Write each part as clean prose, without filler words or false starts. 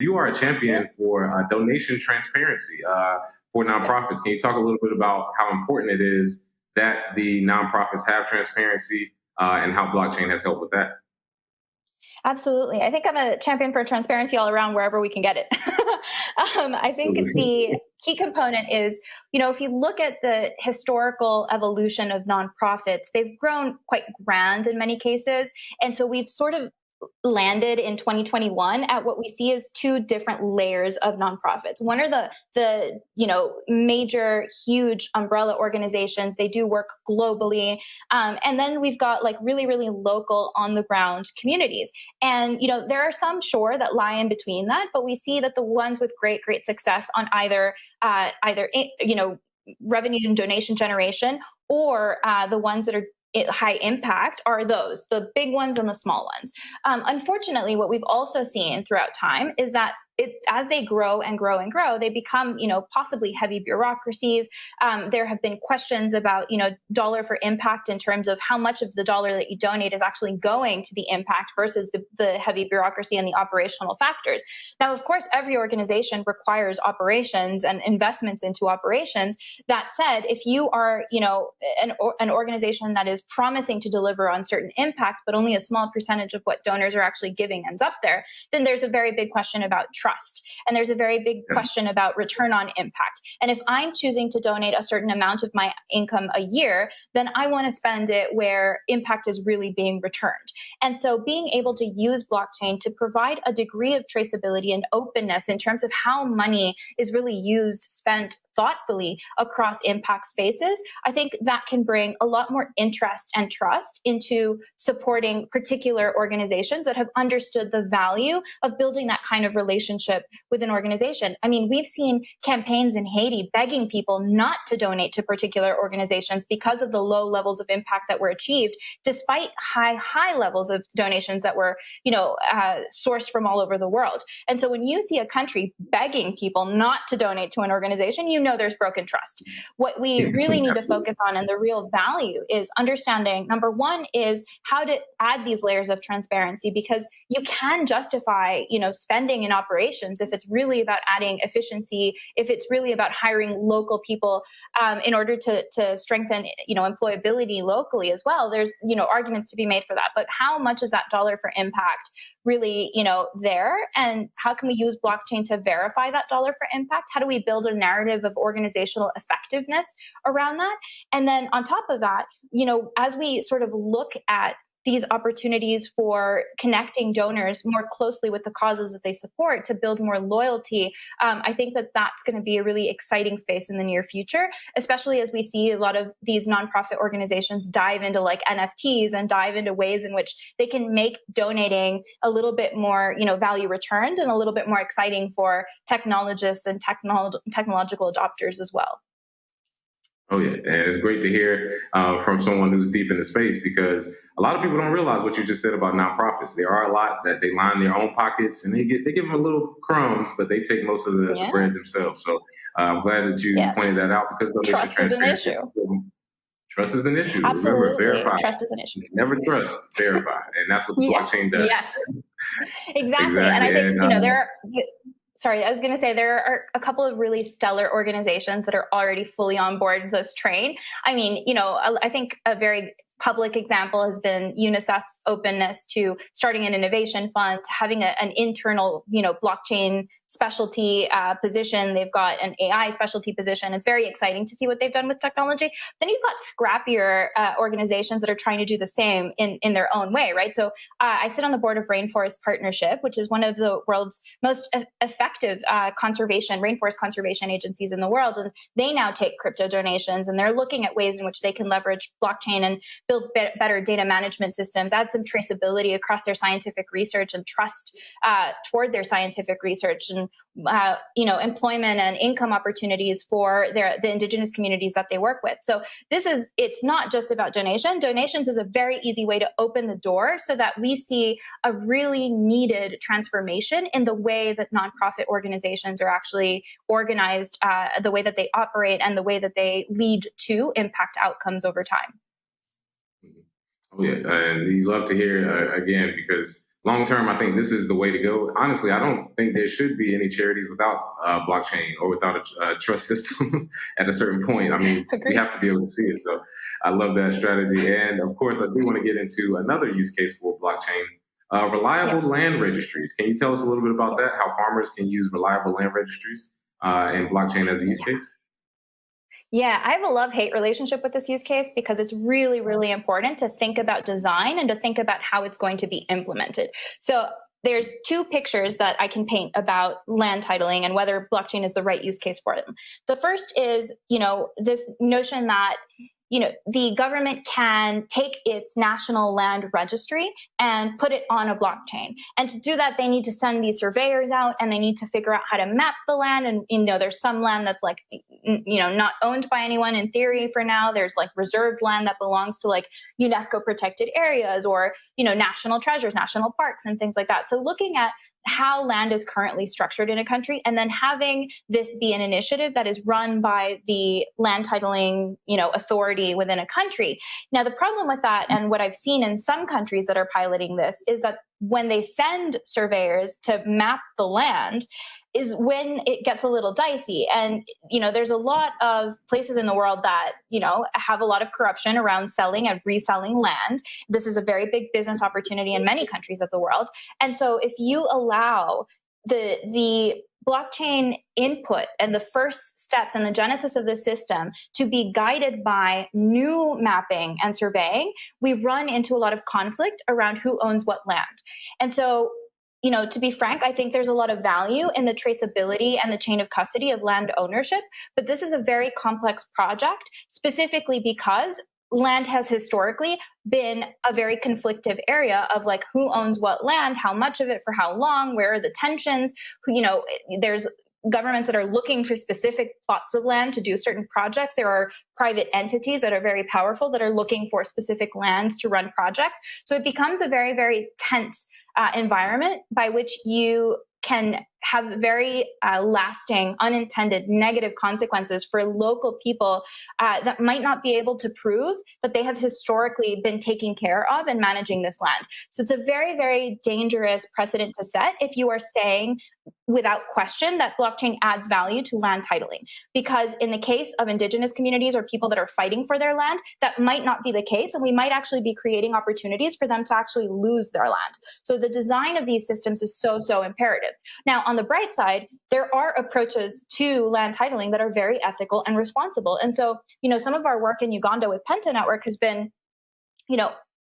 You are a champion for donation transparency for Yes. nonprofits. Can you talk a little bit about how important it is that the nonprofits have transparency and how blockchain has helped with that? Absolutely. I think I'm a champion for transparency all around wherever we can get it. I think the key component is, if you look at the historical evolution of nonprofits, they've grown quite grand in many cases. And so we've sort of landed in 2021 at what we see as two different layers of nonprofits. One are the major huge umbrella organizations. They do work globally, and then we've got like really really local on the ground communities. And there are some, sure, that lie in between that, but we see that the ones with great success on either revenue and donation generation, or the ones that are high impact, are the big ones and the small ones. Unfortunately, what we've also seen throughout time is that as they grow and grow and grow, they become, possibly heavy bureaucracies. There have been questions about, dollar for impact in terms of how much of the dollar that you donate is actually going to the impact versus the heavy bureaucracy and the operational factors. Now, of course, every organization requires operations and investments into operations. That said, if you are, an organization that is promising to deliver on certain impacts, but only a small percentage of what donors are actually giving ends up there, then there's a very big question about trust. And there's a very big question about return on impact. And if I'm choosing to donate a certain amount of my income a year, then I want to spend it where impact is really being returned. And so being able to use blockchain to provide a degree of traceability and openness in terms of how money is really used, spent thoughtfully across impact spaces, I think that can bring a lot more interest and trust into supporting particular organizations that have understood the value of building that kind of relationship with an organization. I mean, we've seen campaigns in Haiti begging people not to donate to particular organizations because of the low levels of impact that were achieved, despite high levels of donations that were, sourced from all over the world. And so when you see a country begging people not to donate to an organization, there's broken trust. What we really need to focus on, and the real value, is understanding, number one, is how to add these layers of transparency, because you can justify, spending in operations if it's really about adding efficiency, if it's really about hiring local people in order to strengthen, employability locally as well. There's, arguments to be made for that. But how much is that dollar for impact really, there? And how can we use blockchain to verify that dollar for impact? How do we build a narrative of organizational effectiveness around that? And then on top of that, as we sort of look at these opportunities for connecting donors more closely with the causes that they support to build more loyalty, I think that that's going to be a really exciting space in the near future, especially as we see a lot of these nonprofit organizations dive into like NFTs and dive into ways in which they can make donating a little bit more, value returned and a little bit more exciting for technologists and technological adopters as well. Oh yeah, and it's great to hear from someone who's deep in the space, because a lot of people don't realize what you just said about nonprofits. There are a lot that they line their own pockets, and they give them a little crumbs, but they take most of the bread themselves. So I'm glad that you pointed that out, because donation trust is an issue. Trust is an issue. Absolutely. Remember, verify. Trust is an issue. Never trust, verify, and that's what the blockchain does. Yes. Exactly. And I think there are. Sorry, I was going to say there are a couple of really stellar organizations that are already fully on board this train. I mean, I think a very public example has been UNICEF's openness to starting an innovation fund, to having an internal, blockchain specialty position. They've got an AI specialty position. It's very exciting to see what they've done with technology. Then you've got scrappier organizations that are trying to do the same in their own way, right? So I sit on the board of Rainforest Partnership, which is one of the world's most effective rainforest conservation agencies in the world. And they now take crypto donations, and they're looking at ways in which they can leverage blockchain and build better data management systems, add some traceability across their scientific research and trust toward their scientific research, and employment and income opportunities for the indigenous communities that they work with. So it's not just about donation. Donations is a very easy way to open the door so that we see a really needed transformation in the way that nonprofit organizations are actually organized, the way that they operate, and the way that they lead to impact outcomes over time. Oh yeah, and you love to hear again, because long term, I think this is the way to go. Honestly, I don't think there should be any charities without blockchain or without a trust system at a certain point. I mean, we Agreed. have to be able to see it. So I love that strategy. And of course, I do want to get into another use case for blockchain. Yeah. Reliable land registries. Can you tell us a little bit about Yeah. that? How farmers can use reliable land registries and blockchain as a use case? Yeah, I have a love-hate relationship with this use case because it's really, really important to think about design and to think about how it's going to be implemented. So there's two pictures that I can paint about land titling and whether blockchain is the right use case for them. The first is, this notion that the government can take its national land registry and put it on a blockchain. And to do that, they need to send these surveyors out and they need to figure out how to map the land. And, there's some land that's like, not owned by anyone in theory for now. There's like reserved land that belongs to like UNESCO protected areas or, national treasures, national parks and things like that. So looking at how land is currently structured in a country and then having this be an initiative that is run by the land titling authority within a country. Now the problem with that, and what I've seen in some countries that are piloting this, is that when they send surveyors to map the land is when it gets a little dicey. And there's a lot of places in the world that have a lot of corruption around selling and reselling land. This is a very big business opportunity in many countries of the world. And so if you allow the blockchain input and the first steps and the genesis of the system to be guided by new mapping and surveying, we run into a lot of conflict around who owns what land. And so, to be frank, I think there's a lot of value in the traceability and the chain of custody of land ownership, but this is a very complex project, specifically because land has historically been a very conflictive area of like who owns what land, how much of it, for how long, where are the tensions, there's governments that are looking for specific plots of land to do certain projects. There are private entities that are very powerful that are looking for specific lands to run projects. So it becomes a very, very tense environment by which you can have very lasting, unintended negative consequences for local people that might not be able to prove that they have historically been taking care of and managing this land. So it's a very, very dangerous precedent to set if you are saying without question that blockchain adds value to land titling. Because in the case of indigenous communities or people that are fighting for their land, that might not be the case. And we might actually be creating opportunities for them to actually lose their land. So the design of these systems is so, so imperative. Now, on the bright side, there are approaches to land titling that are very ethical and responsible. And so, some of our work in Uganda with Penta Network has been,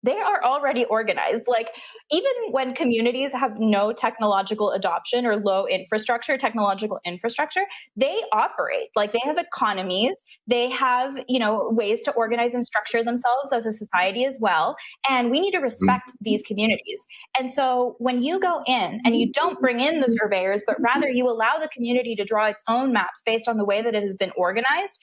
they are already organized. Like, even when communities have no technological adoption or low technological infrastructure, they operate. Like, they have economies, they have, ways to organize and structure themselves as a society as well. And we need to respect these communities. And so when you go in and you don't bring in the surveyors, but rather you allow the community to draw its own maps based on the way that it has been organized,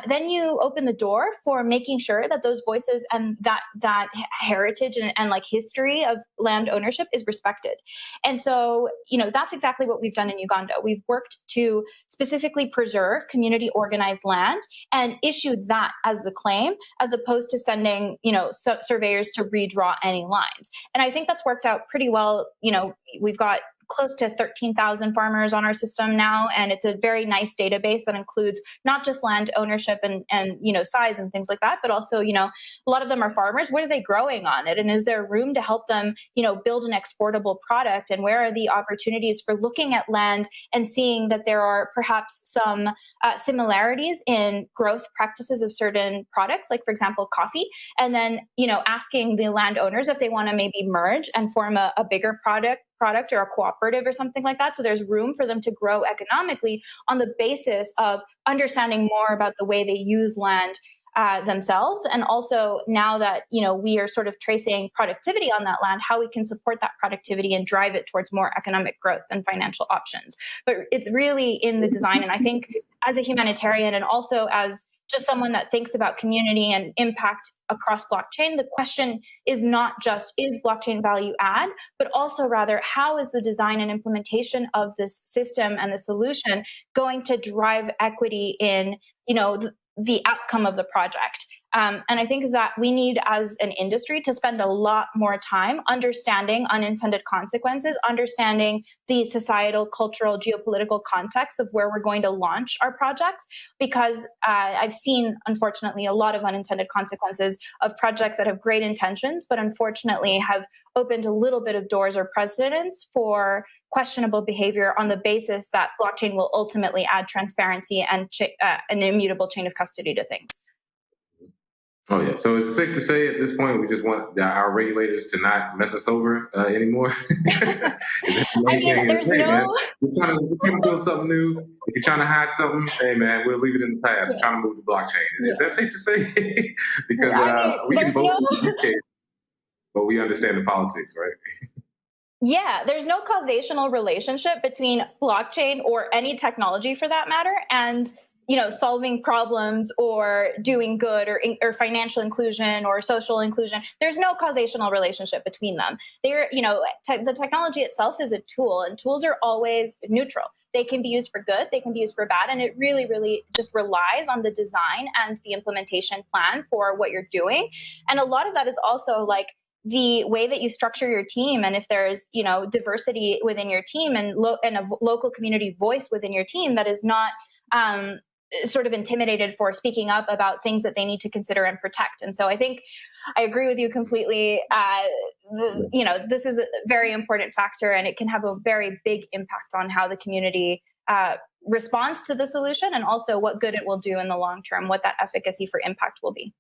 then you open the door for making sure that those voices and that heritage and like history of land ownership is respected. And so, that's exactly what we've done in Uganda. We've worked to specifically preserve community organized land and issue that as the claim, as opposed to sending, surveyors to redraw any lines. And I think that's worked out pretty well. We've got close to 13,000 farmers on our system now, and it's a very nice database that includes not just land ownership and size and things like that, but also a lot of them are farmers. What are they growing on it, and is there room to help them build an exportable product? And where are the opportunities for looking at land and seeing that there are perhaps some similarities in growth practices of certain products, like for example coffee, and then asking the landowners if they want to maybe merge and form a bigger product or a cooperative or something like that. So there's room for them to grow economically on the basis of understanding more about the way they use land themselves. And also now that, we are sort of tracing productivity on that land, how we can support that productivity and drive it towards more economic growth and financial options. But it's really in the design. And I think as a humanitarian and also as just someone that thinks about community and impact across blockchain, the question is not just, is blockchain value add, but also rather, how is the design and implementation of this system and the solution going to drive equity in, the outcome of the project? And I think that we need, as an industry, to spend a lot more time understanding unintended consequences, understanding the societal, cultural, geopolitical context of where we're going to launch our projects, because I've seen, unfortunately, a lot of unintended consequences of projects that have great intentions, but unfortunately have opened a little bit of doors or precedents for questionable behavior on the basis that blockchain will ultimately add transparency and an immutable chain of custody to things. Oh yeah. So is it safe to say at this point we just want our regulators to not mess us over anymore? Is that the I main mean, thing? there's Hey man, no. we're trying to build something new. If you're trying to hide something, hey man, we'll leave it in the past. We're Yeah, trying to move the blockchain. Is yeah. that safe to say? Because I mean, we can there's boast no. of the use case, but we understand the politics, right? Yeah, there's no causational relationship between blockchain or any technology for that matter and solving problems or doing good or financial inclusion or social inclusion. There's no causational relationship between them. The technology itself is a tool, and tools are always neutral. They can be used for good, they can be used for bad, and it really, really just relies on the design and the implementation plan for what you're doing. And a lot of that is also like the way that you structure your team, and if there's diversity within your team and a local community voice within your team that is not sort of intimidated for speaking up about things that they need to consider and protect. And so I think I agree with you completely. This is a very important factor, and it can have a very big impact on how the community responds to the solution, and also what good it will do in the long term, what that efficacy for impact will be.